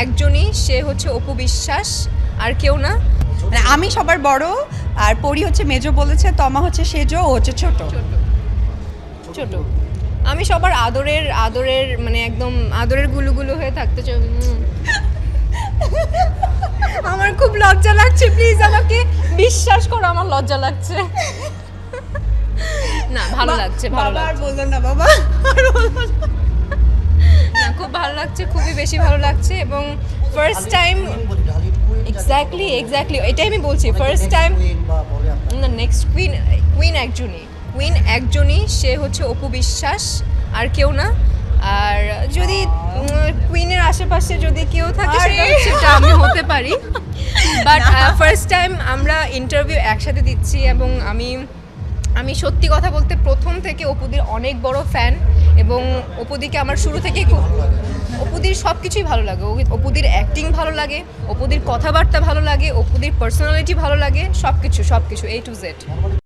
একজনই, সে হচ্ছে অপু বিশ্বাস, আর কেউ না। মানে আমি সবার বড়, আর পরি হচ্ছে মেজো বলেছে, তমা হচ্ছে সেজো, ও হচ্ছে ছোট। ছোট। আমি সবার আদরের মানে একদম আদরের গুলুগুলু হয়ে থাকতে চাই। আমার খুব লজ্জা লাগছে, প্লিজ আমাকে বিশ্বাস করো, আমার লজ্জা লাগছে। না ভালো লাগছে, ভালো বাবা আর লাগছে। বললো না, বাবা আর বললো না। না খুব ভালো লাগছে, খুবই বেশি ভালো লাগছে। এবং ফার্স্ট টাইম এক্স্যাক্টলি এটাই আমি বলছি, ফার্স্ট টাইম না, নেক্সট কুইন একজনই, সে হচ্ছে অপু বিশ্বাস, আর কেউ না। আর যদি কুইনের আশেপাশে যদি কেউ থাকে সেটা আমি হতে পারি, বাট ফার্স্ট টাইম আমরা ইন্টারভিউ একসাথে দিচ্ছি। এবং আমি সত্যি কথা বলতে প্রথম থেকে অপুদির অনেক বড় ফ্যান, এবং অপুদিকে আমার শুরু থেকেই খুব, অপুদির সব কিছুই ভালো লাগে। অপুদির অ্যাক্টিং ভালো লাগে, অপুদির কথাবার্তা ভালো লাগে, অপুদির পার্সোনালিটি ভালো লাগে, সব কিছু A to Z।